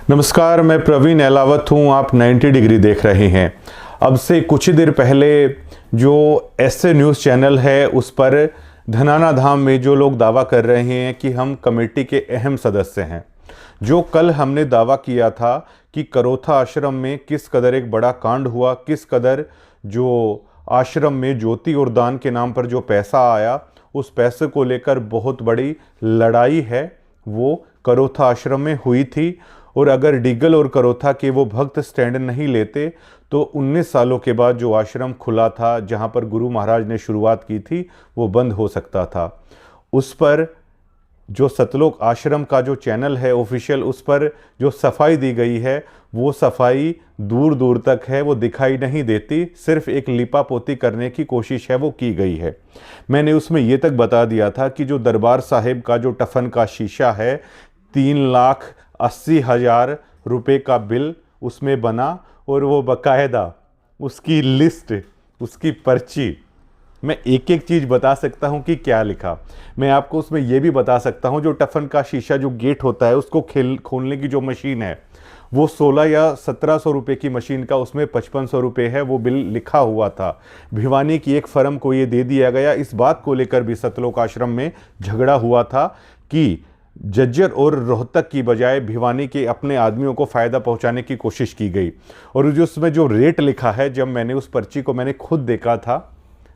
नमस्कार, मैं प्रवीण एलावत हूँ। आप 90 डिग्री देख रहे हैं। अब से कुछ ही देर पहले जो ऐसे न्यूज़ चैनल है उस पर धनाना धाम में जो लोग दावा कर रहे हैं कि हम कमेटी के अहम सदस्य हैं, जो कल हमने दावा किया था कि करोथा आश्रम में किस कदर एक बड़ा कांड हुआ, किस कदर जो आश्रम में ज्योति और दान के नाम पर जो पैसा आया, उस पैसे को लेकर बहुत बड़ी लड़ाई है वो करोथा आश्रम में हुई थी। और अगर डिगल और करोथा के वो भक्त स्टैंड नहीं लेते तो 19 सालों के बाद जो आश्रम खुला था, जहाँ पर गुरु महाराज ने शुरुआत की थी, वो बंद हो सकता था। उस पर जो सतलोक आश्रम का जो चैनल है ऑफिशियल, उस पर जो सफाई दी गई है वो सफाई दूर दूर तक है, वो दिखाई नहीं देती। सिर्फ एक लिपा पोती करने की कोशिश है वो की गई है। मैंने उसमें ये तक बता दिया था कि जो दरबार साहिब का जो टफन का शीशा है, 3,80,000 रुपये का बिल उसमें बना और वो बाकायदा उसकी लिस्ट, उसकी पर्ची, मैं एक एक चीज़ बता सकता हूँ कि क्या लिखा। मैं आपको उसमें यह भी बता सकता हूँ जो टफन का शीशा जो गेट होता है उसको खोलने की जो मशीन है वो 16 या 1700 रुपये की मशीन का, उसमें 5500 रुपये है, वो बिल लिखा हुआ था। भिवानी की एक फर्म को ये दे दिया गया। इस बात को लेकर भी सतलोक आश्रम में झगड़ा हुआ था कि जज्जर और रोहतक की बजाय भिवानी के अपने आदमियों को फ़ायदा पहुंचाने की कोशिश की गई। और जो उसमें जो रेट लिखा है, जब मैंने उस पर्ची को मैंने खुद देखा था,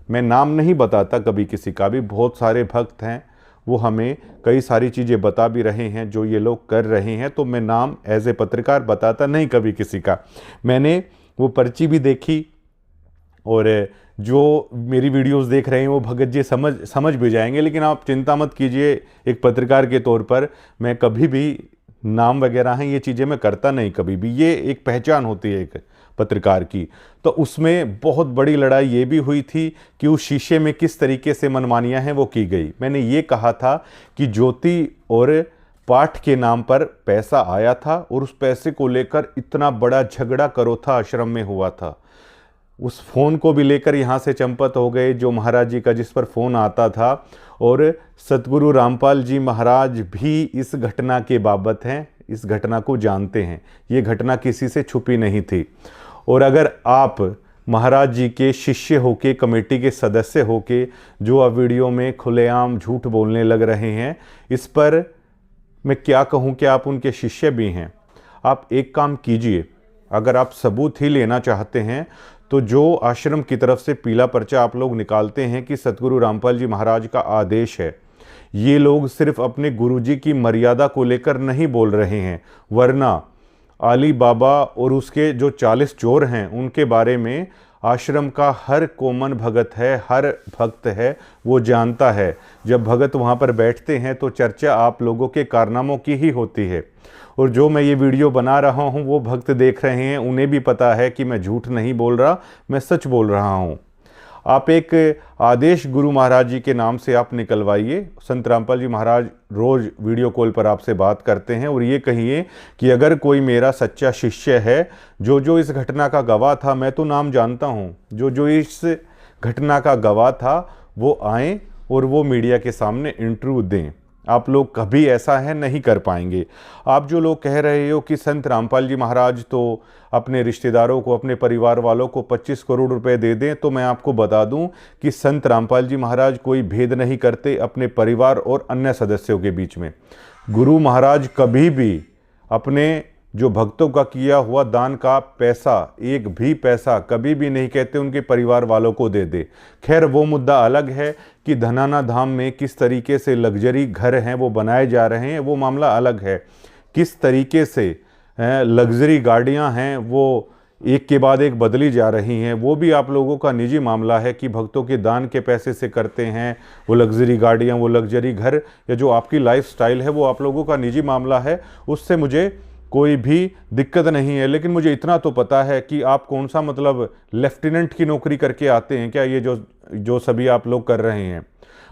मैं नाम नहीं बताता कभी किसी का भी, बहुत सारे भक्त हैं वो हमें कई सारी चीज़ें बता भी रहे हैं जो ये लोग कर रहे हैं, तो मैं नाम एज ए पत्रकार बताता नहीं कभी किसी का। मैंने वो पर्ची भी देखी और जो मेरी वीडियोस देख रहे हैं वो भगत जी समझ भी जाएंगे, लेकिन आप चिंता मत कीजिए। एक पत्रकार के तौर पर मैं कभी भी नाम वगैरह हैं ये चीज़ें मैं करता नहीं कभी भी, ये एक पहचान होती है एक पत्रकार की। तो उसमें बहुत बड़ी लड़ाई ये भी हुई थी कि उस शीशे में किस तरीके से मनमानियां हैं वो की गई। मैंने ये कहा था कि ज्योति और पाठ के नाम पर पैसा आया था और उस पैसे को लेकर इतना बड़ा झगड़ा करोथा आश्रम में हुआ था। उस फ़ोन को भी लेकर यहाँ से चंपत हो गए जो महाराज जी का, जिस पर फ़ोन आता था। और सतगुरु रामपाल जी महाराज भी इस घटना के बाबत हैं, इस घटना को जानते हैं। ये घटना किसी से छुपी नहीं थी। और अगर आप महाराज जी के शिष्य होके, कमेटी के सदस्य होके जो अब वीडियो में खुलेआम झूठ बोलने लग रहे हैं, इस पर मैं क्या कहूँ कि आप उनके शिष्य भी हैं। आप एक काम कीजिए, अगर आप सबूत ही लेना चाहते हैं तो जो आश्रम की तरफ से पीला पर्चा आप लोग निकालते हैं कि सतगुरु रामपाल जी महाराज का आदेश है, ये लोग सिर्फ अपने गुरुजी की मर्यादा को लेकर नहीं बोल रहे हैं, वरना अली बाबा और उसके जो 40 चोर हैं उनके बारे में आश्रम का हर कॉमन भगत है, हर भक्त है, वो जानता है। जब भगत वहाँ पर बैठते हैं तो चर्चा आप लोगों के कारनामों की ही होती है। और जो मैं ये वीडियो बना रहा हूँ वो भक्त देख रहे हैं, उन्हें भी पता है कि मैं झूठ नहीं बोल रहा, मैं सच बोल रहा हूँ। आप एक आदेश गुरु महाराज जी के नाम से आप निकलवाइए। संत रामपाल जी महाराज रोज़ वीडियो कॉल पर आपसे बात करते हैं और ये कहिए कि अगर कोई मेरा सच्चा शिष्य है, जो इस घटना का गवाह था, मैं तो नाम जानता हूँ, जो इस घटना का गवाह था वो आएँ और वो मीडिया के सामने इंटरव्यू दें। आप लोग कभी ऐसा है नहीं कर पाएंगे। आप जो लोग कह रहे हो कि संत रामपाल जी महाराज तो अपने रिश्तेदारों को, अपने परिवार वालों को 25 करोड़ रुपए दे दें, तो मैं आपको बता दूं कि संत रामपाल जी महाराज कोई भेद नहीं करते अपने परिवार और अन्य सदस्यों के बीच में। गुरु महाराज कभी भी अपने जो भक्तों का किया हुआ दान का पैसा, एक भी पैसा कभी भी नहीं कहते उनके परिवार वालों को दे दे। खैर वो मुद्दा अलग है कि धनाना धाम में किस तरीके से लग्जरी घर हैं वो बनाए जा रहे हैं, वो मामला अलग है। किस तरीके से लग्जरी गाड़ियां हैं वो एक के बाद एक बदली जा रही हैं, वो भी आप लोगों का निजी मामला है कि भक्तों के दान के पैसे से करते हैं वो लग्जरी गाड़ियां, वो लग्जरी घर, या जो आपकी लाइफस्टाइल है वो आप लोगों का निजी मामला है। उससे मुझे कोई भी दिक्कत नहीं है। लेकिन मुझे इतना तो पता है कि आप कौन सा मतलब लेफ्टिनेंट की नौकरी करके आते हैं क्या, ये जो सभी आप लोग कर रहे हैं।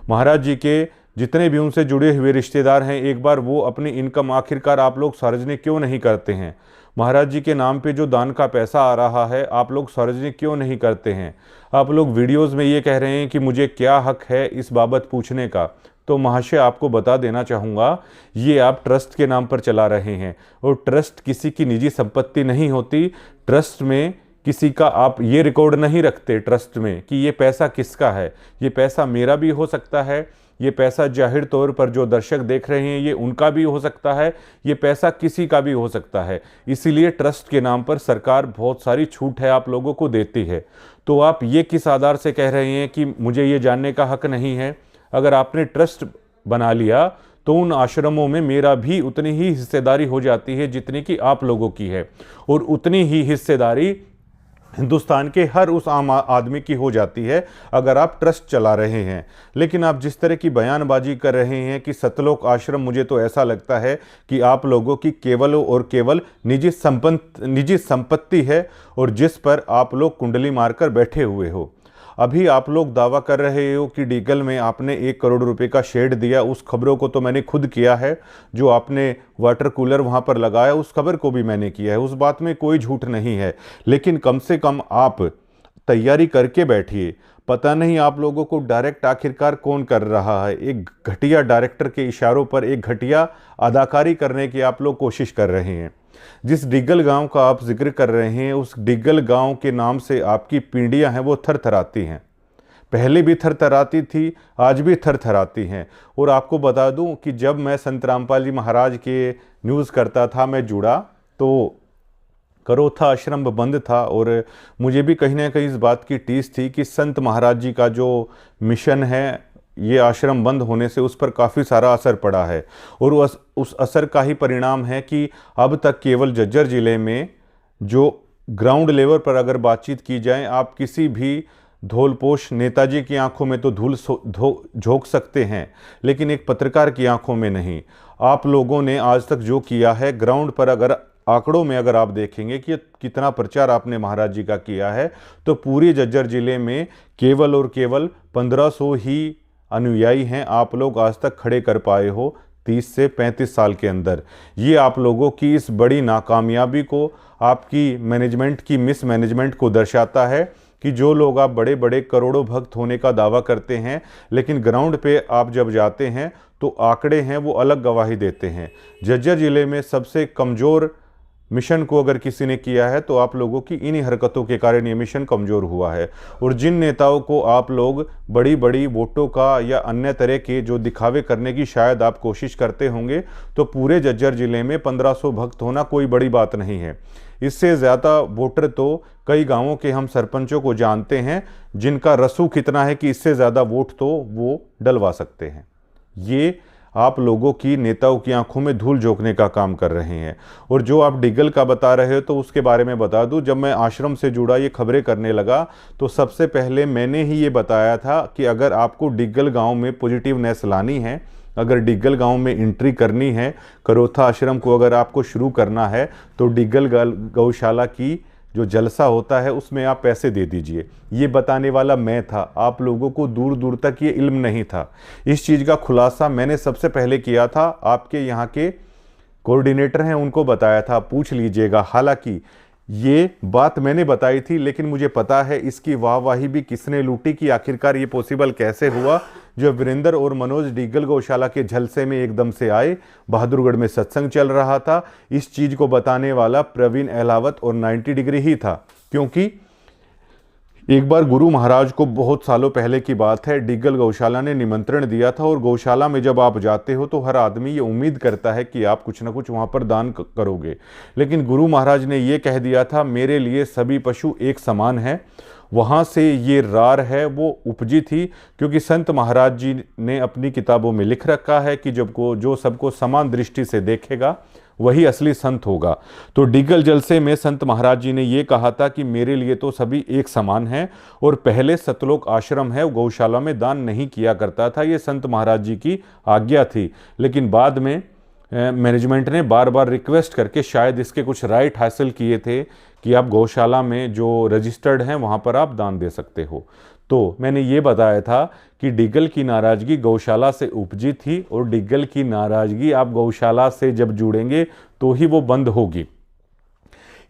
महाराज जी के जितने भी उनसे जुड़े हुए रिश्तेदार हैं, एक बार वो अपनी इनकम आखिरकार आप लोग सार्वजनिक क्यों नहीं करते हैं। महाराज जी के नाम पे जो दान का पैसा आ रहा है आप लोग सार्वजनिक क्यों नहीं करते हैं। आप लोग वीडियोस में ये कह रहे हैं कि मुझे क्या हक है इस बाबत पूछने का। तो महाशय आपको बता देना चाहूँगा, ये आप ट्रस्ट के नाम पर चला रहे हैं और ट्रस्ट किसी की निजी संपत्ति नहीं होती। ट्रस्ट में किसी का आप ये रिकॉर्ड नहीं रखते ट्रस्ट में कि ये पैसा किसका है। ये पैसा मेरा भी हो सकता है, ये पैसा जाहिर तौर पर जो दर्शक देख रहे हैं ये उनका भी हो सकता है, ये पैसा किसी का भी हो सकता है। इसीलिए ट्रस्ट के नाम पर सरकार बहुत सारी छूट है आप लोगों को देती है। तो आप ये किस आधार से कह रहे हैं कि मुझे ये जानने का हक नहीं है? अगर आपने ट्रस्ट बना लिया तो उन आश्रमों में मेरा भी उतनी ही हिस्सेदारी हो जाती है जितनी कि आप लोगों की है, और उतनी ही हिस्सेदारी हिंदुस्तान के हर उस आम आदमी की हो जाती है अगर आप ट्रस्ट चला रहे हैं। लेकिन आप जिस तरह की बयानबाजी कर रहे हैं कि सतलोक आश्रम, मुझे तो ऐसा लगता है कि आप लोगों की केवल और केवल निजी संपत्ति है और जिस पर आप लोग कुंडली मारकर बैठे हुए हो। अभी आप लोग दावा कर रहे हो कि डीगल में आपने 1 करोड़ रुपए का शेड दिया, उस खबरों को तो मैंने खुद किया है। जो आपने वाटर कूलर वहाँ पर लगाया उस खबर को भी मैंने किया है, उस बात में कोई झूठ नहीं है। लेकिन कम से कम आप तैयारी करके बैठिए। पता नहीं आप लोगों को डायरेक्ट आखिरकार कौन कर रहा है। एक घटिया डायरेक्टर के इशारों पर एक घटिया अदाकारी करने की आप लोग कोशिश कर रहे हैं। जिस डिग्गल गांव का आप जिक्र कर रहे हैं, उस डिग्गल गांव के नाम से आपकी पीढ़ियां हैं वो थरथराती हैं। पहले भी थरथराती थी, आज भी थरथराती हैं। और आपको बता दूं कि जब मैं संत रामपाल जी महाराज के न्यूज़ करता था, मैं जुड़ा तो करोथा आश्रम बंद था और मुझे भी कहीं ना कहीं इस बात की टीस थी कि संत महाराज जी का जो मिशन है, ये आश्रम बंद होने से उस पर काफ़ी सारा असर पड़ा है। और उस असर का ही परिणाम है कि अब तक केवल झज्जर ज़िले में जो ग्राउंड लेवल पर अगर बातचीत की जाए, आप किसी भी धौलपोश नेताजी की आंखों में तो धूल झोंक सकते हैं, लेकिन एक पत्रकार की आंखों में नहीं। आप लोगों ने आज तक जो किया है ग्राउंड पर, अगर आंकड़ों में अगर आप देखेंगे कि कितना प्रचार आपने महाराज जी का किया है, तो पूरी झज्जर ज़िले में केवल और केवल 1500 ही अनुयायी हैं आप लोग आज तक खड़े कर पाए हो 30 से 35 साल के अंदर। ये आप लोगों की इस बड़ी नाकामयाबी को, आपकी मैनेजमेंट की मिसमैनेजमेंट को दर्शाता है कि जो लोग आप बड़े बड़े करोड़ों भक्त होने का दावा करते हैं, लेकिन ग्राउंड पे आप जब जाते हैं तो आंकड़े हैं वो अलग गवाही देते हैं। झज्जर ज़िले में सबसे कमज़ोर मिशन को अगर किसी ने किया है तो आप लोगों की इन्हीं हरकतों के कारण ये मिशन कमज़ोर हुआ है। और जिन नेताओं को आप लोग बड़ी बड़ी वोटों का या अन्य तरह के जो दिखावे करने की शायद आप कोशिश करते होंगे, तो पूरे झज्जर ज़िले में 1500 भक्त होना कोई बड़ी बात नहीं है। इससे ज़्यादा वोटर तो कई गांवों के हम सरपंचों को जानते हैं जिनका रसूख इतना है कि इससे ज़्यादा वोट तो वो डलवा सकते हैं। ये आप लोगों की नेताओं की आंखों में धूल झोंकने का काम कर रहे हैं। और जो आप डिग्गल का बता रहे हो तो उसके बारे में बता दूं, जब मैं आश्रम से जुड़ा ये खबरें करने लगा तो सबसे पहले मैंने ही ये बताया था कि अगर आपको डिग्गल गांव में पॉजिटिवनेस लानी है, अगर डिग्गल गांव में एंट्री करनी है, करोथा आश्रम को अगर आपको शुरू करना है, तो डिग्गल गौशाला की जो जलसा होता है उसमें आप पैसे दे दीजिए। ये बताने वाला मैं था, आप लोगों को दूर दूर तक ये इल्म नहीं था। इस चीज़ का खुलासा मैंने सबसे पहले किया था, आपके यहाँ के कोऑर्डिनेटर हैं उनको बताया था, पूछ लीजिएगा। हालांकि ये बात मैंने बताई थी, लेकिन मुझे पता है इसकी वाहवाही भी किसने लूटी कि आखिरकार ये पॉसिबल कैसे हुआ। जो वीरेंद्र और मनोज डिग्गल गौशाला के झलसे में एकदम से आए, बहादुरगढ़ में सत्संग चल रहा था, इस चीज़ को बताने वाला प्रवीण अहलावत और 90 डिग्री ही था। क्योंकि एक बार गुरु महाराज को, बहुत सालों पहले की बात है, डिग्गल गौशाला ने निमंत्रण दिया था। और गौशाला में जब आप जाते हो तो हर आदमी ये उम्मीद करता है कि आप कुछ ना कुछ वहाँ पर दान करोगे, लेकिन गुरु महाराज ने ये कह दिया था, मेरे लिए सभी पशु एक समान है। वहाँ से ये रार है वो उपजी थी, क्योंकि संत महाराज जी ने अपनी किताबों में लिख रखा है कि जो सबको समान दृष्टि से देखेगा वही असली संत होगा। तो डिग्गल जलसे में संत महाराज जी ने ये कहा था कि मेरे लिए तो सभी एक समान हैं। और पहले सतलोक आश्रम है गौशाला में दान नहीं किया करता था, ये संत महाराज जी की आज्ञा थी। लेकिन बाद में मैनेजमेंट ने बार बार रिक्वेस्ट करके शायद इसके कुछ राइट हासिल किए थे कि आप गौशाला में जो रजिस्टर्ड हैं वहाँ पर आप दान दे सकते हो। तो मैंने ये बताया था कि डिग्गल की नाराज़गी गौशाला से उपजी थी, और डिग्गल की नाराज़गी आप गौशाला से जब जुड़ेंगे तो ही वो बंद होगी।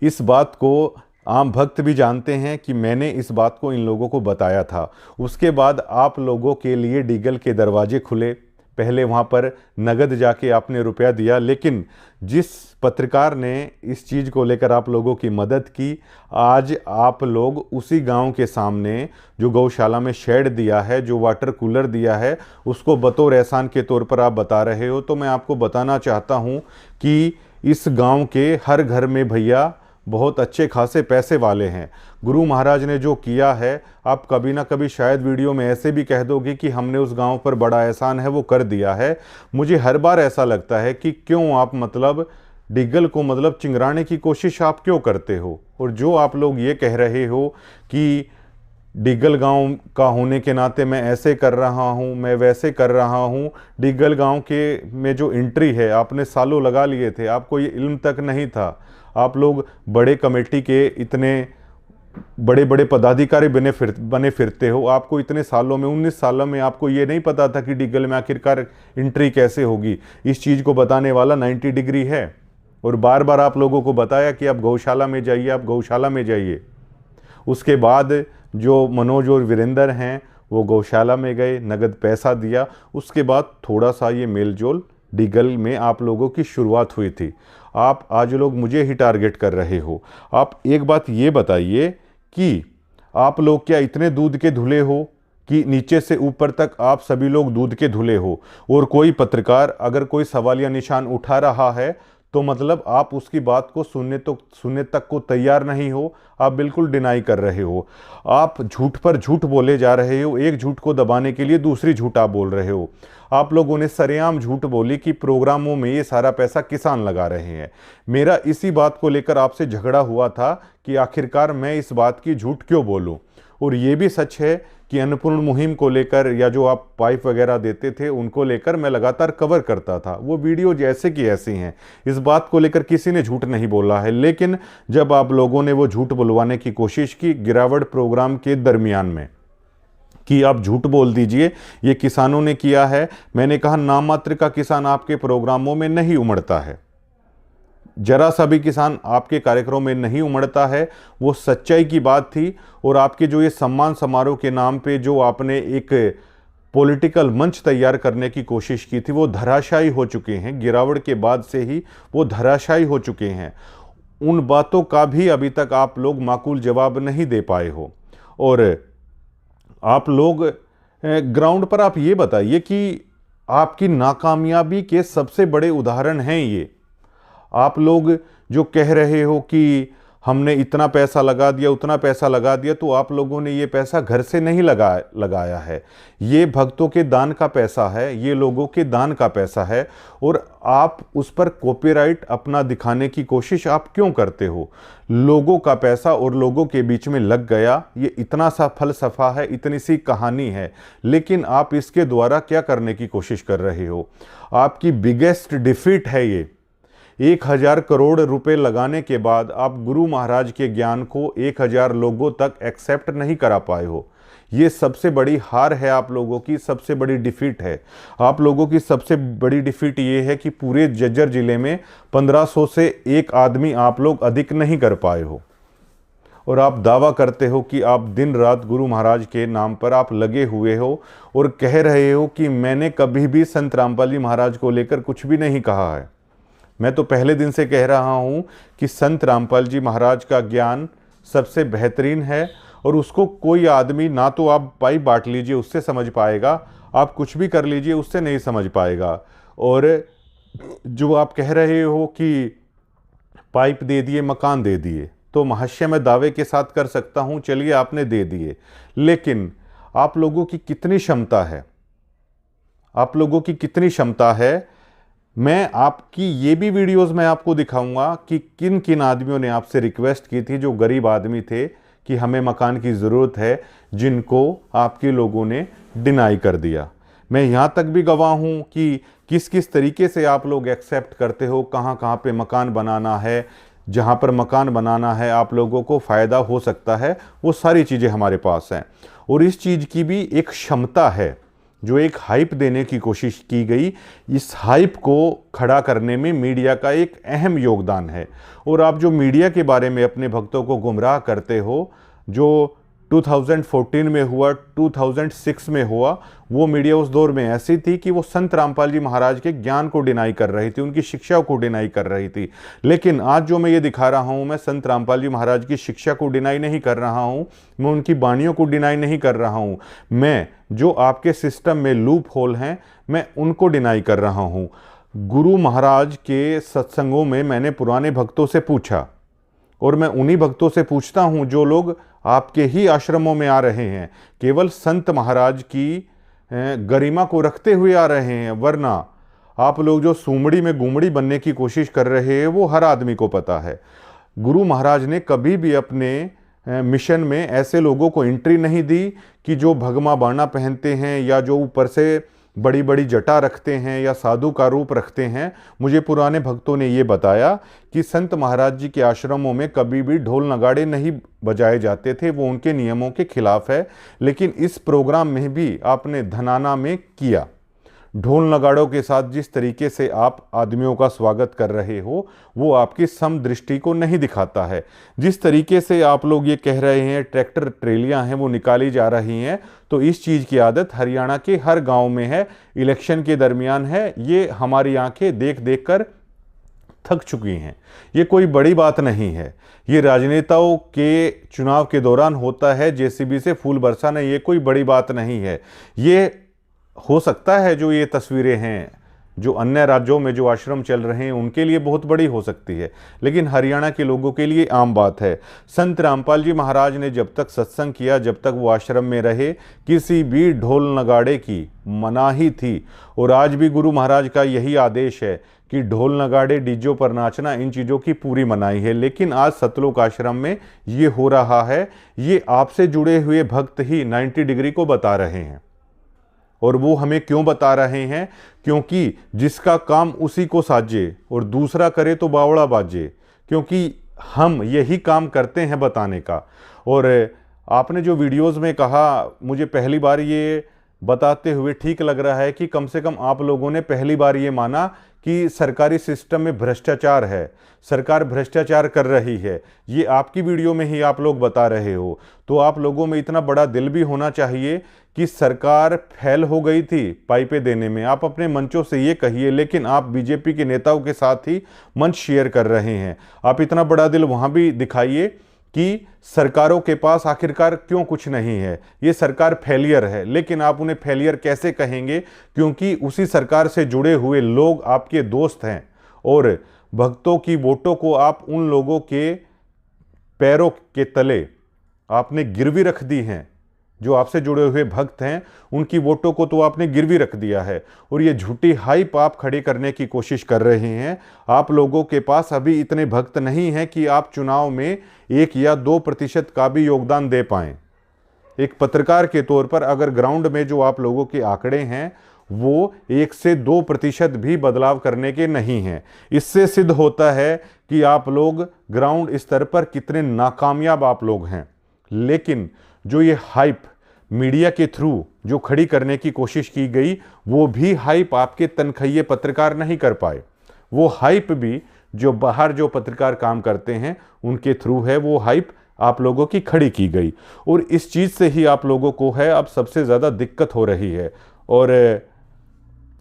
इस बात को आम भक्त भी जानते हैं कि मैंने इस बात को इन लोगों को बताया था। उसके बाद आप लोगों के लिए डिग्गल के दरवाजे खुले, पहले वहाँ पर नगद जाके आपने रुपया दिया, लेकिन जिस पत्रकार ने इस चीज़ को लेकर आप लोगों की मदद की, आज आप लोग उसी गांव के सामने जो गौशाला में शेड दिया है, जो वाटर कूलर दिया है, उसको बतौर एहसान के तौर पर आप बता रहे हो। तो मैं आपको बताना चाहता हूँ कि इस गांव के हर घर में भैया बहुत अच्छे खासे पैसे वाले हैं। गुरु महाराज ने जो किया है, आप कभी ना कभी शायद वीडियो में ऐसे भी कह दोगे कि हमने उस गांव पर बड़ा एहसान है वो कर दिया है। मुझे हर बार ऐसा लगता है कि क्यों आप डिग्गल को चिंगराने की कोशिश आप क्यों करते हो। और जो आप लोग ये कह रहे हो कि डिग्गल गांव का होने के नाते मैं ऐसे कर रहा हूं, मैं वैसे कर रहा हूं, डिग्गल गांव के में जो एंट्री है आपने सालों लगा लिए थे, आपको ये इल्म तक नहीं था। आप लोग बड़े कमेटी के इतने बड़े बड़े पदाधिकारी बने फिरते हो, आपको इतने सालों में 19 सालों में आपको ये नहीं पता था कि डिग्गल में आखिरकार एंट्री कैसे होगी। इस चीज़ को बताने वाला 90 डिग्री है। और बार बार आप लोगों को बताया कि आप गौशाला में जाइए, आप गौशाला में जाइए। उसके बाद जो मनोज और वीरेंद्र हैं वो गौशाला में गए, नगद पैसा दिया। उसके बाद थोड़ा सा ये मेलजोल डिग्गल में आप लोगों की शुरुआत हुई थी। आप आज लोग मुझे ही टारगेट कर रहे हो। आप एक बात ये बताइए कि आप लोग क्या इतने दूध के धुले हो कि नीचे से ऊपर तक आप सभी लोग दूध के धुले हो, और कोई पत्रकार अगर कोई सवालिया निशान उठा रहा है तो आप उसकी बात को सुनने तक को तैयार नहीं हो। आप बिल्कुल डिनाई कर रहे हो। आप झूठ पर झूठ बोले जा रहे हो। एक झूठ को दबाने के लिए दूसरी झूठ आप बोल रहे हो। आप लोगों ने सरेआम झूठ बोली कि प्रोग्रामों में ये सारा पैसा किसान लगा रहे हैं। मेरा इसी बात को लेकर आपसे झगड़ा हुआ था कि आखिरकार मैं इस बात की झूठ क्यों बोलूं। और ये भी सच है कि अन्नपूर्ण मुहिम को लेकर या जो आप पाइप वगैरह देते थे उनको लेकर मैं लगातार कवर करता था। वो वीडियो जैसे कि ऐसी हैं, इस बात को लेकर किसी ने झूठ नहीं बोला है। लेकिन जब आप लोगों ने वो झूठ बुलवाने की कोशिश की गिरावट प्रोग्राम के दरमियान में कि आप झूठ बोल दीजिए, ये किसानों ने किया है, मैंने कहा नाम मात्र का किसान आपके प्रोग्रामों में नहीं उमड़ता है, जरा सा भी किसान आपके कार्यक्रम में नहीं उमड़ता है। वो सच्चाई की बात थी। और आपके जो ये सम्मान समारोह के नाम पे जो आपने एक पॉलिटिकल मंच तैयार करने की कोशिश की थी, वो धराशायी हो चुके हैं। गिरावट के बाद से ही वो धराशायी हो चुके हैं। उन बातों का भी अभी तक आप लोग माकूल जवाब नहीं दे पाए हो। और आप लोग ग्राउंड पर आप ये बताइए कि आपकी नाकामयाबी के सबसे बड़े उदाहरण हैं ये। आप लोग जो कह रहे हो कि हमने इतना पैसा लगा दिया, उतना पैसा लगा दिया, तो आप लोगों ने ये पैसा घर से नहीं लगाया है। ये भक्तों के दान का पैसा है, ये लोगों के दान का पैसा है। और आप उस पर कॉपीराइट अपना दिखाने की कोशिश आप क्यों करते हो? लोगों का पैसा और लोगों के बीच में लग गया, ये इतना सा फलसफा है, इतनी सी कहानी है। लेकिन आप इसके द्वारा क्या करने की कोशिश कर रहे हो? आपकी बिगेस्ट डिफीट है ये। 1000 करोड़ रुपए लगाने के बाद आप गुरु महाराज के ज्ञान को 1000 लोगों तक एक्सेप्ट नहीं करा पाए हो। ये सबसे बड़ी हार है, आप लोगों की सबसे बड़ी डिफीट है। आप लोगों की सबसे बड़ी डिफीट ये है कि पूरे जज्जर जिले में 1500 से एक आदमी आप लोग अधिक नहीं कर पाए हो। और आप दावा करते हो कि आप दिन रात गुरु महाराज के नाम पर आप लगे हुए हो और कह रहे हो कि मैंने कभी भी संत रामपाल जी महाराज को लेकर कुछ भी नहीं कहा है। मैं तो पहले दिन से कह रहा हूं कि संत रामपाल जी महाराज का ज्ञान सबसे बेहतरीन है, और उसको कोई आदमी, ना तो आप पाइप बांट लीजिए उससे समझ पाएगा, आप कुछ भी कर लीजिए उससे नहीं समझ पाएगा। और जो आप कह रहे हो कि पाइप दे दिए, मकान दे दिए, तो महाशय मैं दावे के साथ कर सकता हूं, चलिए आपने दे दिए, लेकिन आप लोगों की कितनी क्षमता है? आप लोगों की कितनी क्षमता है? मैं आपकी ये भी वीडियोस में आपको दिखाऊंगा कि किन किन आदमियों ने आपसे रिक्वेस्ट की थी, जो गरीब आदमी थे, कि हमें मकान की ज़रूरत है, जिनको आपके लोगों ने डिनाई कर दिया। मैं यहाँ तक भी गवाह हूँ कि किस किस तरीके से आप लोग एक्सेप्ट करते हो, कहाँ कहाँ पे मकान बनाना है, जहाँ पर मकान बनाना है आप लोगों को फ़ायदा हो सकता है, वो सारी चीज़ें हमारे पास हैं। और इस चीज़ की भी एक क्षमता है, जो एक हाइप देने की कोशिश की गई, इस हाइप को खड़ा करने में मीडिया का एक अहम योगदान है। और आप जो मीडिया के बारे में अपने भक्तों को गुमराह करते हो, जो 2014 में हुआ, 2006 में हुआ, वो मीडिया उस दौर में ऐसी थी कि वो संत रामपाल जी महाराज के ज्ञान को डिनाई कर रही थी, उनकी शिक्षा को डिनाई कर रही थी। लेकिन आज जो मैं ये दिखा रहा हूँ, मैं संत रामपाल जी महाराज की शिक्षा को डिनाई नहीं कर रहा हूँ, मैं उनकी वाणियों को डिनाई नहीं कर रहा हूँ, मैं जो आपके सिस्टम में लूप होल हैं मैं उनको डिनाई कर रहा हूँ। गुरु महाराज के सत्संगों में मैंने पुराने भक्तों से पूछा, और मैं उन्हीं भक्तों से पूछता हूँ जो लोग आपके ही आश्रमों में आ रहे हैं, केवल संत महाराज की गरिमा को रखते हुए आ रहे हैं, वरना आप लोग जो सूमड़ी में गुमड़ी बनने की कोशिश कर रहे हैं वो हर आदमी को पता है। गुरु महाराज ने कभी भी अपने मिशन में ऐसे लोगों को एंट्री नहीं दी कि जो भगमा बाना पहनते हैं या जो ऊपर से बड़ी बड़ी जटा रखते हैं या साधु का रूप रखते हैं। मुझे पुराने भक्तों ने ये बताया कि संत महाराज जी के आश्रमों में कभी भी ढोल नगाड़े नहीं बजाए जाते थे, वो उनके नियमों के खिलाफ है। लेकिन इस प्रोग्राम में भी आपने धनाना में किया। ढोल नगाड़ों के साथ जिस तरीके से आप आदमियों का स्वागत कर रहे हो वो आपकी समदृष्टि को नहीं दिखाता है। जिस तरीके से आप लोग ये कह रहे हैं ट्रैक्टर ट्रेलियां हैं वो निकाली जा रही हैं, तो इस चीज़ की आदत हरियाणा के हर गांव में है, इलेक्शन के दरमियान है। ये हमारी आंखें देख देख कर थक चुकी हैं। ये कोई बड़ी बात नहीं है, ये राजनेताओं के चुनाव के दौरान होता है, जेसीबी से फूल बरसाना, ये कोई बड़ी बात नहीं है। ये हो सकता है जो ये तस्वीरें हैं जो अन्य राज्यों में जो आश्रम चल रहे हैं उनके लिए बहुत बड़ी हो सकती है, लेकिन हरियाणा के लोगों के लिए आम बात है। संत रामपाल जी महाराज ने जब तक सत्संग किया, जब तक वो आश्रम में रहे, किसी भी ढोल नगाड़े की मनाही थी। और आज भी गुरु महाराज का यही आदेश है कि ढोल नगाड़े डीजों पर नाचना, इन चीज़ों की पूरी मनाही है। लेकिन आज सतलोक आश्रम में ये हो रहा है। ये आपसे जुड़े हुए भक्त ही 90 डिग्री को बता रहे हैं। और वो हमें क्यों बता रहे हैं? क्योंकि जिसका काम उसी को साजे और दूसरा करे तो बावड़ा बाजे, क्योंकि हम यही काम करते हैं बताने का। और आपने जो वीडियोस में कहा, मुझे पहली बार ये बताते हुए ठीक लग रहा है कि कम से कम आप लोगों ने पहली बार ये माना कि सरकारी सिस्टम में भ्रष्टाचार है, सरकार भ्रष्टाचार कर रही है। ये आपकी वीडियो में ही आप लोग बता रहे हो। तो आप लोगों में इतना बड़ा दिल भी होना चाहिए कि सरकार फेल हो गई थी पाइपें देने में। आप अपने मंचों से ये कहिए, लेकिन आप बीजेपी के नेताओं के साथ ही मंच शेयर कर रहे हैं। आप इतना बड़ा दिल वहाँ भी दिखाइए कि सरकारों के पास आखिरकार क्यों कुछ नहीं है, ये सरकार फेलियर है। लेकिन आप उन्हें फेलियर कैसे कहेंगे? क्योंकि उसी सरकार से जुड़े हुए लोग आपके दोस्त हैं, और भक्तों की वोटों को आप उन लोगों के पैरों के तले आपने गिरवी रख दी हैं। जो आपसे जुड़े हुए भक्त हैं उनकी वोटों को तो आपने गिरवी रख दिया है, और ये झूठी हाइप आप खड़ी करने की कोशिश कर रहे हैं। आप लोगों के पास अभी इतने भक्त नहीं हैं कि आप चुनाव में 1 या 2% का भी योगदान दे पाएं। एक पत्रकार के तौर पर अगर ग्राउंड में जो आप लोगों के आंकड़े हैं वो 1 से 2% भी बदलाव करने के नहीं हैं। इससे सिद्ध होता है कि आप लोग ग्राउंड स्तर पर कितने नाकामयाब आप लोग हैं। लेकिन जो ये हाइप मीडिया के थ्रू जो खड़ी करने की कोशिश की गई, वो भी हाइप आपके तनखैये पत्रकार नहीं कर पाए। वो हाइप भी जो बाहर जो पत्रकार काम करते हैं उनके थ्रू है, वो हाइप आप लोगों की खड़ी की गई। और इस चीज़ से ही आप लोगों को है अब सबसे ज़्यादा दिक्कत हो रही है। और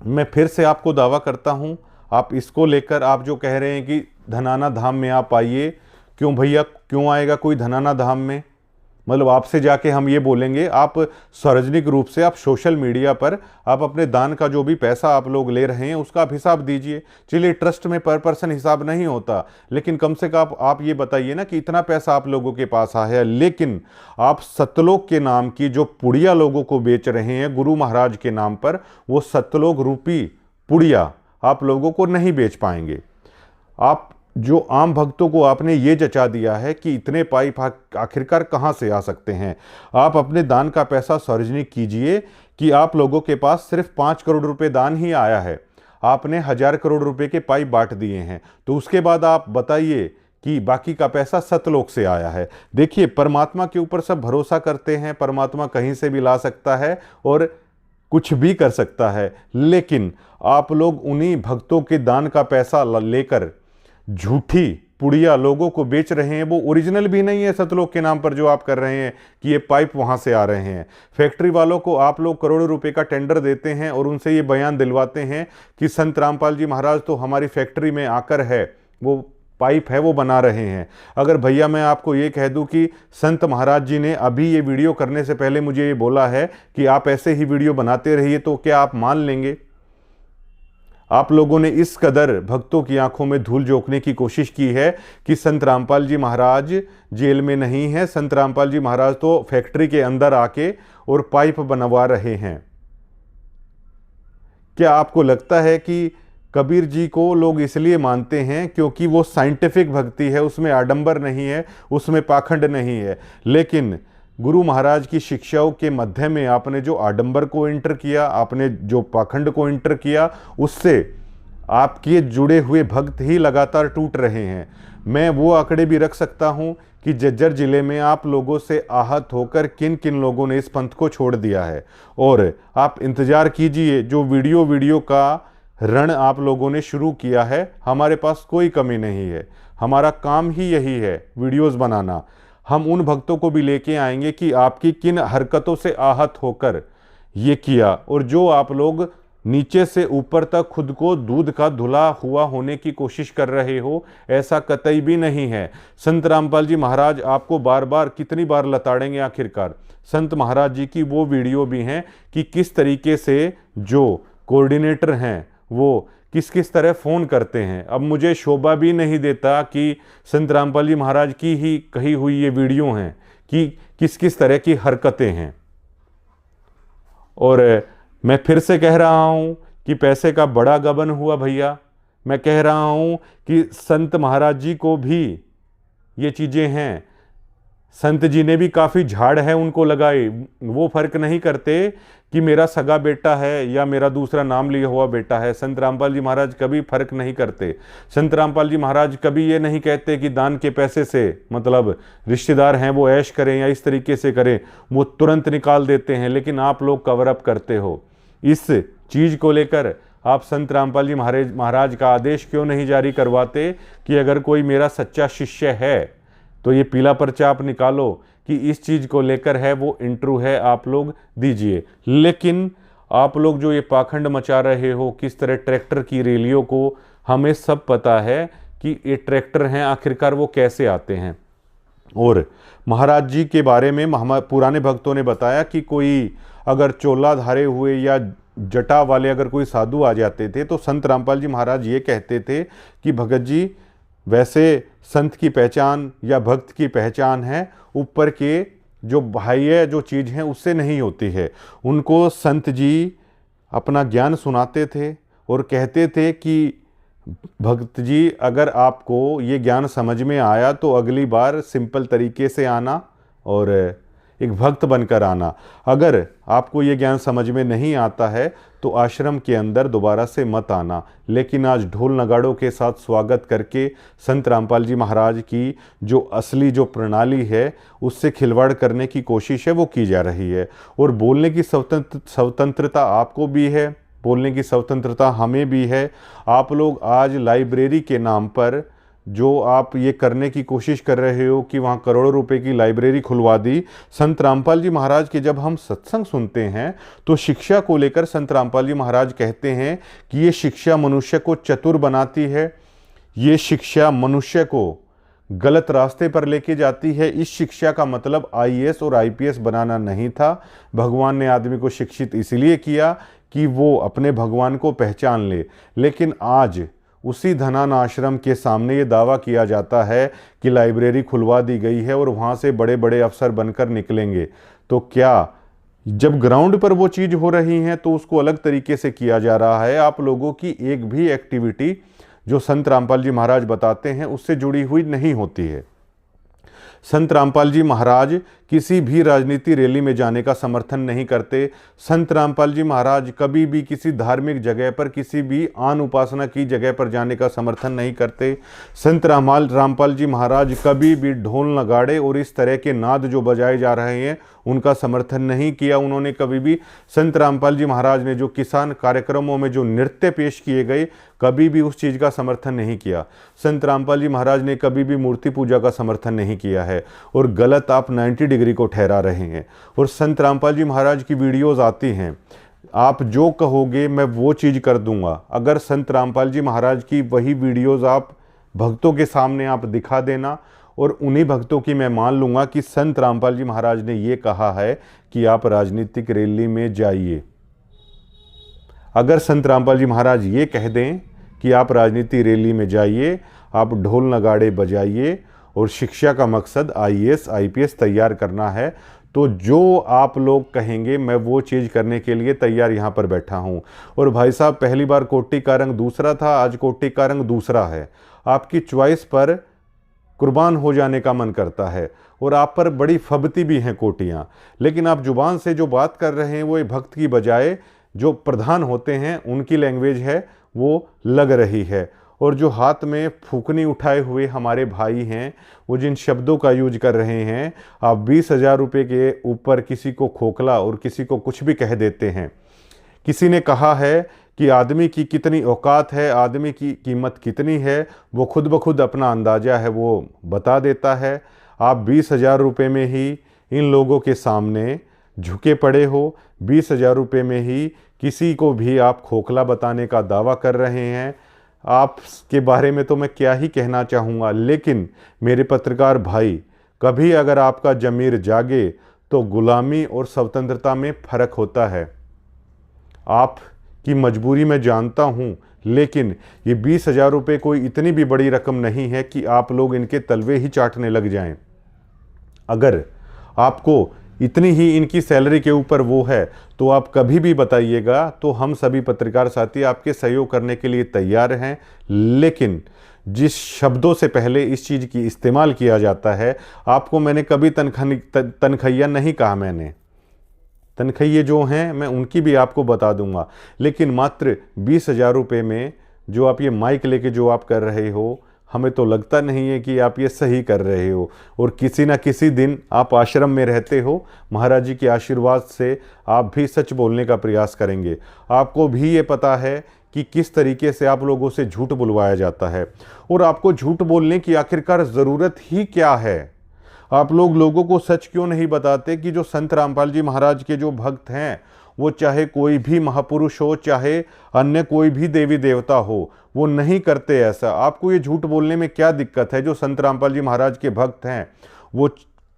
मैं फिर से आपको दावा करता हूँ, आप इसको लेकर आप जो कह रहे हैं कि धनाना धाम में आप आइए, क्यों भैया, क्यों आएगा कोई धनाना धाम में? मतलब आपसे जाके हम ये बोलेंगे, आप सार्वजनिक रूप से आप सोशल मीडिया पर आप अपने दान का जो भी पैसा आप लोग ले रहे हैं उसका आप हिसाब दीजिए। चलिए, ट्रस्ट में पर पर्सन हिसाब नहीं होता, लेकिन कम से कम आप ये बताइए ना कि इतना पैसा आप लोगों के पास आया है। लेकिन आप सतलोक के नाम की जो पुड़िया लोगों को बेच रहे हैं गुरु महाराज के नाम पर, वो सतलोक रूपी पुड़िया आप लोगों को नहीं बेच पाएंगे। आप जो आम भक्तों को आपने ये जचा दिया है कि इतने पाइप आखिरकार कहाँ से आ सकते हैं। आप अपने दान का पैसा सार्वजनिक कीजिए कि आप लोगों के पास सिर्फ 5 करोड़ रुपए दान ही आया है, आपने 1000 करोड़ रुपए के पाइप बांट दिए हैं, तो उसके बाद आप बताइए कि बाकी का पैसा सतलोक से आया है। देखिए, परमात्मा के ऊपर सब भरोसा करते हैं, परमात्मा कहीं से भी ला सकता है और कुछ भी कर सकता है। लेकिन आप लोग उन्हीं भक्तों के दान का पैसा लेकर झूठी पुड़िया लोगों को बेच रहे हैं वो ओरिजिनल भी नहीं है सतलोक के नाम पर जो आप कर रहे हैं कि ये पाइप वहाँ से आ रहे हैं। फैक्ट्री वालों को आप लोग करोड़ों रुपए का टेंडर देते हैं और उनसे ये बयान दिलवाते हैं कि संत रामपाल जी महाराज तो हमारी फैक्ट्री में आकर है वो पाइप है वो बना रहे हैं। अगर भैया मैं आपको ये कह दूं कि संत महाराज जी ने अभी ये वीडियो करने से पहले मुझे ये बोला है कि आप ऐसे ही वीडियो बनाते रहिए, तो क्या आप मान लेंगे? आप लोगों ने इस कदर भक्तों की आंखों में धूल झोंकने की कोशिश की है कि संत रामपाल जी महाराज जेल में नहीं है, संत रामपाल जी महाराज तो फैक्ट्री के अंदर आके और पाइप बनवा रहे हैं। क्या आपको लगता है कि कबीर जी को लोग इसलिए मानते हैं क्योंकि वो साइंटिफिक भक्ति है, उसमें आडंबर नहीं है, उसमें पाखंड नहीं है? लेकिन गुरु महाराज की शिक्षाओं के मध्य में आपने जो आडंबर को एंटर किया, आपने जो पाखंड को एंटर किया, उससे आपके जुड़े हुए भक्त ही लगातार टूट रहे हैं। मैं वो आंकड़े भी रख सकता हूं कि जज्जर जिले में आप लोगों से आहत होकर किन किन लोगों ने इस पंथ को छोड़ दिया है। और आप इंतजार कीजिए, जो वीडियो का रण आप लोगों ने शुरू किया है, हमारे पास कोई कमी नहीं है, हमारा काम ही यही है वीडियोस बनाना। हम उन भक्तों को भी लेके आएंगे कि आपकी किन हरकतों से आहत होकर ये किया, और जो आप लोग नीचे से ऊपर तक खुद को दूध का धुला हुआ होने की कोशिश कर रहे हो, ऐसा कतई भी नहीं है। संत रामपाल जी महाराज आपको बार बार कितनी बार लताड़ेंगे आखिरकार। संत महाराज जी की वो वीडियो भी हैं कि किस तरीके से जो कोऑर्डिनेटर हैं वो किस किस तरह फ़ोन करते हैं। अब मुझे शोभा भी नहीं देता कि संत रामपाल जी महाराज की ही कही हुई ये वीडियो हैं कि किस किस तरह की हरकतें हैं। और मैं फिर से कह रहा हूं कि पैसे का बड़ा गबन हुआ भैया। मैं कह रहा हूं कि संत महाराज जी को भी ये चीज़ें हैं, संत जी ने भी काफ़ी झाड़ है उनको लगाए। वो फर्क नहीं करते कि मेरा सगा बेटा है या मेरा दूसरा नाम लिया हुआ बेटा है। संत रामपाल जी महाराज कभी फर्क नहीं करते। संत रामपाल जी महाराज कभी ये नहीं कहते कि दान के पैसे से मतलब रिश्तेदार हैं वो ऐश करें या इस तरीके से करें, वो तुरंत निकाल देते हैं। लेकिन आप लोग कवर अप करते हो। इस चीज़ को लेकर आप संत रामपाल जी महाराज का आदेश क्यों नहीं जारी करवाते कि अगर कोई मेरा सच्चा शिष्य है तो ये पीला पर्चा आप निकालो कि इस चीज़ को लेकर है वो इंटरव्यू है, आप लोग दीजिए। लेकिन आप लोग जो ये पाखंड मचा रहे हो, किस तरह ट्रैक्टर की रैलियों को, हमें सब पता है कि ये ट्रैक्टर हैं, आखिरकार वो कैसे आते हैं। और महाराज जी के बारे में पुराने भक्तों ने बताया कि कोई अगर चोला धारे हुए या जटा वाले अगर कोई साधु आ जाते थे तो संत रामपाल जी महाराज ये कहते थे कि भगत जी वैसे संत की पहचान या भक्त की पहचान है ऊपर के जो बाह्य जो चीज़ हैं उससे नहीं होती है। उनको संत जी अपना ज्ञान सुनाते थे और कहते थे कि भक्त जी अगर आपको ये ज्ञान समझ में आया तो अगली बार सिंपल तरीके से आना और एक भक्त बनकर आना। अगर आपको ये ज्ञान समझ में नहीं आता है तो आश्रम के अंदर दोबारा से मत आना। लेकिन आज ढोल नगाड़ों के साथ स्वागत करके संत रामपाल जी महाराज की जो असली जो प्रणाली है उससे खिलवाड़ करने की कोशिश है वो की जा रही है। और बोलने की स्वतंत्रता आपको भी है, बोलने की स्वतंत्रता हमें भी है। आप लोग आज लाइब्रेरी के नाम पर जो आप ये करने की कोशिश कर रहे हो कि वहाँ करोड़ों रुपए की लाइब्रेरी खुलवा दी। संत रामपाल जी महाराज के जब हम सत्संग सुनते हैं तो शिक्षा को लेकर संत रामपाल जी महाराज कहते हैं कि ये शिक्षा मनुष्य को चतुर बनाती है, ये शिक्षा मनुष्य को गलत रास्ते पर लेके जाती है। इस शिक्षा का मतलब IAS और IPS बनाना नहीं था। भगवान ने आदमी को शिक्षित इसलिए किया कि वो अपने भगवान को पहचान ले। लेकिन आज उसी धनान आश्रम के सामने ये दावा किया जाता है कि लाइब्रेरी खुलवा दी गई है और वहाँ से बड़े बड़े अफसर बनकर निकलेंगे। तो क्या जब ग्राउंड पर वो चीज़ हो रही है तो उसको अलग तरीके से किया जा रहा है। आप लोगों की एक भी एक्टिविटी जो संत रामपाल जी महाराज बताते हैं उससे जुड़ी हुई नहीं होती है। संत रामपाल जी महाराज किसी भी राजनीति रैली में जाने का समर्थन नहीं करते। संत रामपाल जी महाराज कभी भी किसी धार्मिक जगह पर, किसी भी आन उपासना की जगह पर जाने का समर्थन नहीं करते। संत रामपाल जी महाराज कभी भी ढोल नगाड़े और इस तरह के नाद जो बजाए जा रहे हैं उनका समर्थन नहीं किया उन्होंने कभी भी। संत रामपाल जी महाराज ने जो किसान कार्यक्रमों में जो नृत्य पेश किए गए, कभी भी उस चीज़ का समर्थन नहीं किया। संत रामपाल जी महाराज ने कभी भी मूर्ति पूजा का समर्थन नहीं किया है, और गलत आप 90 डिग्री को ठहरा रहे हैं। और संत रामपाल जी महाराज की वीडियोज़ आती हैं, आप जो कहोगे मैं वो चीज़ कर दूंगा। अगर संत रामपाल जी महाराज की वही वीडियोज़ आप भक्तों के सामने आप दिखा देना, और उन्हीं भक्तों की मैं मान लूँगा कि संत रामपाल जी महाराज ने ये कहा है कि आप राजनीतिक रैली में जाइए। अगर संत रामपाल जी महाराज ये कह दें कि आप राजनीति रैली में जाइए, आप ढोल नगाड़े बजाइए और शिक्षा का मकसद IAS IPS तैयार करना है, तो जो आप लोग कहेंगे मैं वो चीज़ करने के लिए तैयार यहाँ पर बैठा हूँ। और भाई साहब, पहली बार कोटी का रंग दूसरा था, आज कोटी का रंग दूसरा है। आपकी चॉइस पर कुर्बान हो जाने का मन करता है, और आप पर बड़ी फबती भी हैं कोटियाँ, लेकिन आप जुबान से जो बात कर रहे हैं वो भक्त की बजाय जो प्रधान होते हैं उनकी लैंग्वेज है वो लग रही है। और जो हाथ में फूकनी उठाए हुए हमारे भाई हैं, वो जिन शब्दों का यूज कर रहे हैं, आप 20,000 रुपये के ऊपर किसी को खोखला और किसी को कुछ भी कह देते हैं। किसी ने कहा है कि आदमी की कितनी औकात है, आदमी की कीमत कितनी है, वो खुद ब खुद अपना अंदाज़ा है वो बता देता है। आप 20,000 रुपये में ही इन लोगों के सामने झुके पड़े हो, 20,000 रुपये में ही किसी को भी आप खोखला बताने का दावा कर रहे हैं। आपके बारे में तो मैं क्या ही कहना चाहूँगा, लेकिन मेरे पत्रकार भाई, कभी अगर आपका ज़मीर जागे तो गुलामी और स्वतंत्रता में फ़र्क होता है। आपकी मजबूरी मैं जानता हूँ, लेकिन ये 20,000 रुपये कोई इतनी भी बड़ी रकम नहीं है कि आप लोग इनके तलवे ही चाटने लग जाएं। अगर आपको इतनी ही इनकी सैलरी के ऊपर वो है तो आप कभी भी बताइएगा, तो हम सभी पत्रकार साथी आपके सहयोग करने के लिए तैयार हैं। लेकिन जिस शब्दों से पहले इस चीज़ की इस्तेमाल किया जाता है, आपको मैंने कभी तनखैया नहीं कहा। मैंने तनखैये जो हैं मैं उनकी भी आपको बता दूंगा, लेकिन मात्र 20,000 रुपये में जो आप ये माइक लेके जो आप कर रहे हो, हमें तो लगता नहीं है कि आप ये सही कर रहे हो। और किसी ना किसी दिन आप आश्रम में रहते हो, महाराज जी के आशीर्वाद से आप भी सच बोलने का प्रयास करेंगे। आपको भी ये पता है कि किस तरीके से आप लोगों से झूठ बुलवाया जाता है, और आपको झूठ बोलने की आखिरकार ज़रूरत ही क्या है। आप लोग लोगों को सच क्यों नहीं बताते कि जो संत रामपाल जी महाराज के जो भक्त हैं, वो चाहे कोई भी महापुरुष हो, चाहे अन्य कोई भी देवी देवता हो, वो नहीं करते ऐसा। आपको ये झूठ बोलने में क्या दिक्कत है? जो संत रामपाल जी महाराज के भक्त हैं वो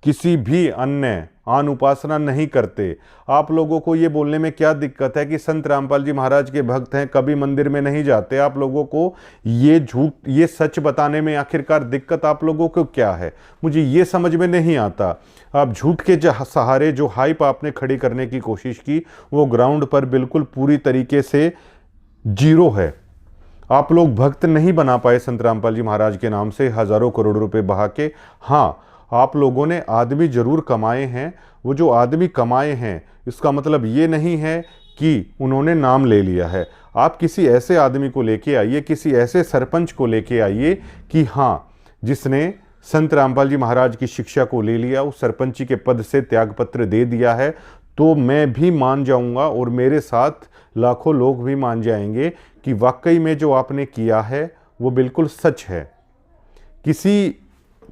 किसी भी अन्य आन उपासना नहीं करते। आप लोगों को ये बोलने में क्या दिक्कत है कि संत रामपाल जी महाराज के भक्त हैं, कभी मंदिर में नहीं जाते? आप लोगों को ये झूठ, ये सच बताने में आखिरकार दिक्कत आप लोगों को क्या है? मुझे ये समझ में नहीं आता। आप झूठ के सहारे जो हाइप आपने खड़ी करने की कोशिश की, वो ग्राउंड पर बिल्कुल पूरी तरीके से जीरो है। आप लोग भक्त नहीं बना पाए संत रामपाल जी महाराज के नाम से हज़ारों करोड़ रुपए बहा के। हाँ, आप लोगों ने आदमी जरूर कमाए हैं। वो जो आदमी कमाए हैं, इसका मतलब ये नहीं है कि उन्होंने नाम ले लिया है। आप किसी ऐसे आदमी को लेके आइए, किसी ऐसे सरपंच को लेके आइए कि हाँ, जिसने संत रामपाल जी महाराज की शिक्षा को ले लिया, उस सरपंची के पद से त्यागपत्र दे दिया है, तो मैं भी मान जाऊंगा और मेरे साथ लाखों लोग भी मान जाएंगे कि वाकई में जो आपने किया है वो बिल्कुल सच है। किसी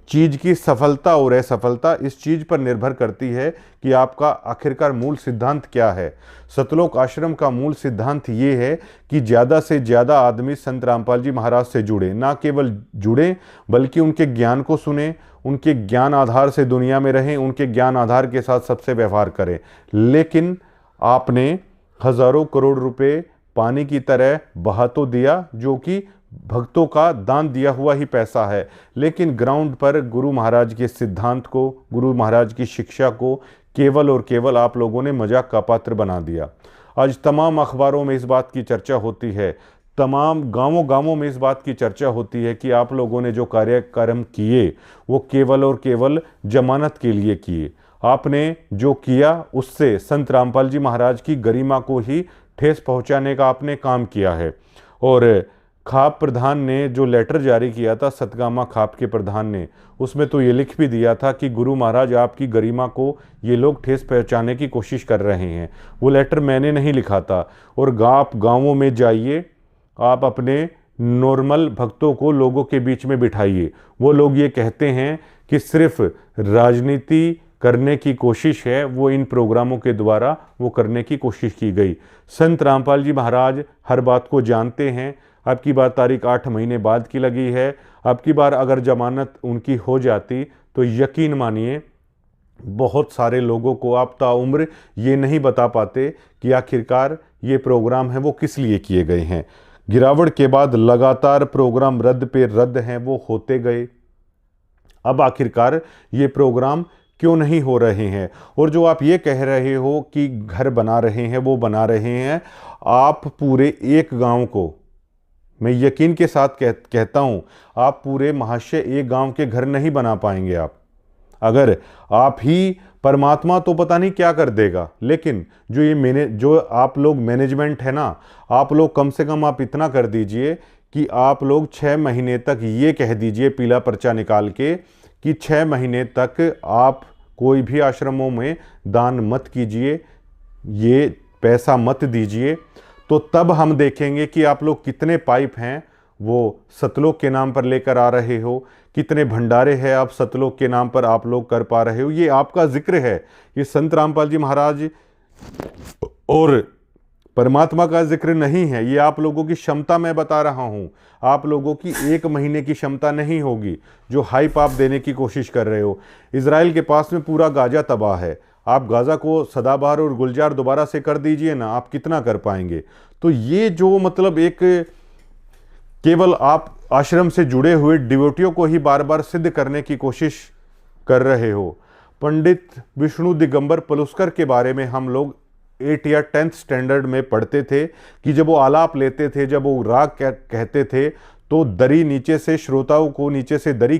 चीज़ की सफलता और असफलता इस चीज़ पर निर्भर करती है कि आपका आखिरकार मूल सिद्धांत क्या है। सतलोक आश्रम का मूल सिद्धांत ये है कि ज़्यादा से ज़्यादा आदमी संत रामपाल जी महाराज से जुड़े, ना केवल जुड़े बल्कि उनके ज्ञान को सुने, उनके ज्ञान आधार से दुनिया में रहें, उनके ज्ञान आधार के साथ सबसे व्यवहार करें। लेकिन आपने हज़ारों करोड़ रुपए पानी की तरह बहा तो दिया, जो कि भक्तों का दान दिया हुआ ही पैसा है, लेकिन ग्राउंड पर गुरु महाराज के सिद्धांत को, गुरु महाराज की शिक्षा को केवल और केवल आप लोगों ने मजाक का पात्र बना दिया। आज तमाम अखबारों में इस बात की चर्चा होती है, तमाम गांवों गांवों में इस बात की चर्चा होती है कि आप लोगों ने जो कार्यक्रम किए वो केवल और केवल जमानत के लिए किए। आपने जो किया उससे संत रामपाल जी महाराज की गरिमा को ही ठेस पहुंचाने का आपने काम किया है। और खाप प्रधान ने जो लेटर जारी किया था, सतगामा खाप के प्रधान ने, उसमें तो ये लिख भी दिया था कि गुरु महाराज आपकी गरिमा को ये लोग ठेस पहुंचाने की कोशिश कर रहे हैं। वो लेटर मैंने नहीं लिखा था। और आप गाँवों में जाइए, आप अपने नॉर्मल भक्तों को लोगों के बीच में बिठाइए। वो लोग ये कहते हैं कि सिर्फ राजनीति करने की कोशिश है, वो इन प्रोग्रामों के द्वारा वो करने की कोशिश की गई। संत रामपाल जी महाराज हर बात को जानते हैं। अब की बार तारीख 8 महीने बाद की लगी है। अब की बार अगर जमानत उनकी हो जाती तो यकीन मानिए बहुत सारे लोगों को आप ताउम्र ये नहीं बता पाते कि आखिरकार ये प्रोग्राम है वो किस लिए किए गए हैं। गिरावट के बाद लगातार प्रोग्राम रद्द पे रद्द हैं, वो होते गए। अब आखिरकार ये प्रोग्राम क्यों नहीं हो रहे हैं? और जो आप ये कह रहे हो कि घर बना रहे हैं, वो बना रहे हैं, आप पूरे एक गांव को, मैं यकीन के साथ कहता हूं, आप पूरे महाशय एक गांव के घर नहीं बना पाएंगे। आप अगर आप ही, परमात्मा तो पता नहीं क्या कर देगा, लेकिन जो आप लोग मैनेजमेंट है ना, आप लोग कम से कम आप इतना कर दीजिए कि आप लोग 6 महीने तक ये कह दीजिए पीला पर्चा निकाल के कि 6 महीने तक आप कोई भी आश्रमों में दान मत कीजिए, ये पैसा मत दीजिए। तो तब हम देखेंगे कि आप लोग कितने पाइप हैं वो सतलोक के नाम पर लेकर आ रहे हो, कितने भंडारे हैं आप सतलोक के नाम पर आप लोग कर पा रहे हो। ये आपका जिक्र है, ये संत रामपाल जी महाराज और परमात्मा का जिक्र नहीं है। ये आप लोगों की क्षमता मैं बता रहा हूँ। आप लोगों की 1 महीने की क्षमता नहीं होगी जो हाइप आप देने की कोशिश कर रहे हो। इजराइल के पास में पूरा गाजा तबाह है, आप गाजा को सदाबहार और गुलजार दोबारा से कर दीजिए ना, आप कितना कर पाएंगे? तो ये जो मतलब एक केवल आप आश्रम से जुड़े हुए डिवोटियों को ही बार बार सिद्ध करने की कोशिश कर रहे हो। पंडित विष्णु दिगंबर पलुस्कर के बारे में हम लोग 8 या 10th स्टैंडर्ड में पढ़ते थे कि जब वो आलाप लेते थे, जब वो राग कहते थे, तो दरी नीचे से, श्रोताओं को नीचे से दरी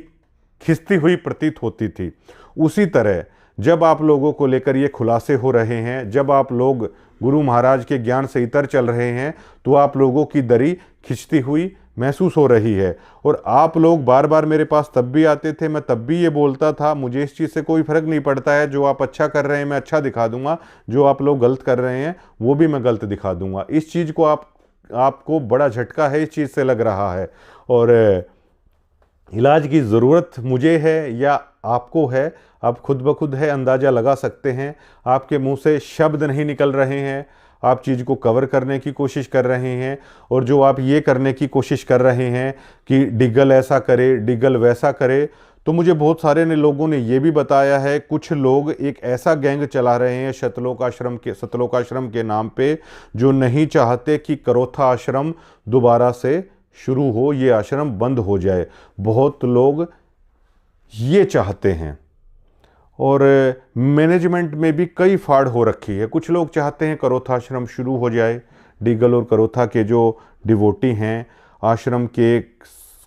खिंचती हुई प्रतीत होती थी। उसी तरह जब आप लोगों को लेकर ये खुलासे हो रहे हैं, जब आप लोग गुरु महाराज के ज्ञान से इतर चल रहे हैं, तो आप लोगों की दरी खिंचती हुई महसूस हो रही है। और आप लोग बार बार मेरे पास तब भी आते थे, मैं तब भी ये बोलता था मुझे इस चीज़ से कोई फ़र्क नहीं पड़ता है, जो आप अच्छा कर रहे हैं मैं अच्छा दिखा दूंगा, जो आप लोग गलत कर रहे हैं वो भी मैं गलत दिखा दूंगा। इस चीज़ को आपको बड़ा झटका है, इस चीज़ से लग रहा है। और इलाज की ज़रूरत मुझे है या आपको है, आप खुद ब खुद है अंदाज़ा लगा सकते हैं। आपके मुंह से शब्द नहीं निकल रहे हैं, आप चीज़ को कवर करने की कोशिश कर रहे हैं। और जो आप ये करने की कोशिश कर रहे हैं कि डिगल ऐसा करे, डिगल वैसा करे, तो मुझे बहुत सारे लोगों ने ये भी बताया है, कुछ लोग एक ऐसा गैंग चला रहे हैं सतलोक आश्रम के नाम पे, जो नहीं चाहते कि करोथा आश्रम दोबारा से शुरू हो, ये आश्रम बंद हो जाए। बहुत लोग ये चाहते हैं और मैनेजमेंट में भी कई फाड़ हो रखी है। कुछ लोग चाहते हैं करोथा आश्रम शुरू हो जाए। डिगल और करोथा के जो डिवोटी हैं, आश्रम के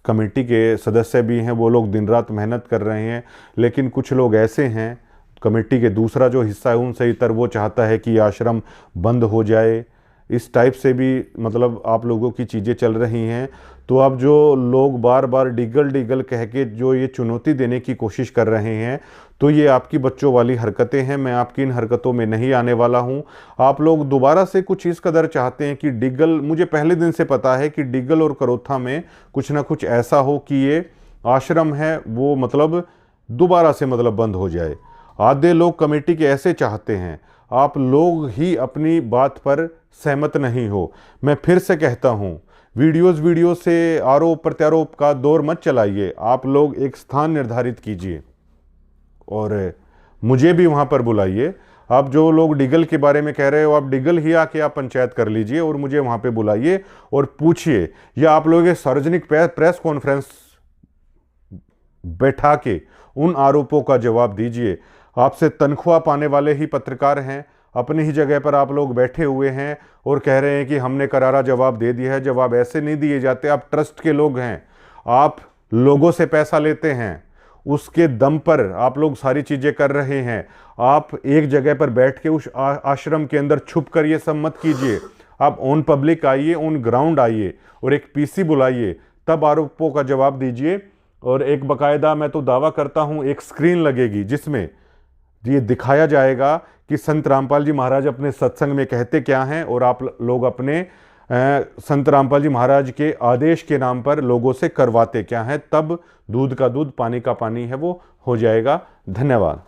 कमेटी के सदस्य भी हैं, वो लोग दिन रात मेहनत कर रहे हैं। लेकिन कुछ लोग ऐसे हैं, कमेटी के दूसरा जो हिस्सा है उनसे इतर, वो चाहता है कि आश्रम बंद हो जाए। इस टाइप से भी मतलब आप लोगों की चीज़ें चल रही हैं। तो अब जो लोग बार बार डिगल कह के जो ये चुनौती देने की कोशिश कर रहे हैं, तो ये आपकी बच्चों वाली हरकतें हैं। मैं आपकी इन हरकतों में नहीं आने वाला हूं। आप लोग दोबारा से कुछ इस कदर चाहते हैं कि डिगल, मुझे पहले दिन से पता है कि डिगल और करोथा में कुछ ना कुछ ऐसा हो कि ये आश्रम है वो मतलब दोबारा से मतलब बंद हो जाए। आधे लोग कमेटी के ऐसे चाहते हैं। आप लोग ही अपनी बात पर सहमत नहीं हो। मैं फिर से कहता हूँ, वीडियो से आरोप प्रत्यारोप का दौर मत चलाइए। आप लोग एक स्थान निर्धारित कीजिए और मुझे भी वहाँ पर बुलाइए। आप जो लोग डिगल के बारे में कह रहे हो, आप डिगल ही आके आप पंचायत कर लीजिए और मुझे वहाँ पे बुलाइए और पूछिए, या आप लोग सार्वजनिक प्रेस कॉन्फ्रेंस बैठा के उन आरोपों का जवाब दीजिए। आपसे तनख्वाह पाने वाले ही पत्रकार हैं, अपनी ही जगह पर आप लोग बैठे हुए हैं और कह रहे हैं कि हमने करारा जवाब दे दिया है। जवाब ऐसे नहीं दिए जाते। आप ट्रस्ट के लोग हैं, आप लोगों से पैसा लेते हैं उसके दम पर आप लोग सारी चीज़ें कर रहे हैं। आप एक जगह पर बैठ के उस आश्रम के अंदर छुप कर ये सब मत कीजिए। आप ऑन पब्लिक आइए, ऑन ग्राउंड आइए और एक पीसी बुलाइए, तब आरोपों का जवाब दीजिए। और एक बाकायदा मैं तो दावा करता हूँ एक स्क्रीन लगेगी जिसमें ये दिखाया जाएगा कि संत रामपाल जी महाराज अपने सत्संग में कहते क्या हैं, और आप लोग अपने संत रामपाल जी महाराज के आदेश के नाम पर लोगों से करवाते क्या हैं। तब दूध का दूध पानी का पानी है वो हो जाएगा। धन्यवाद।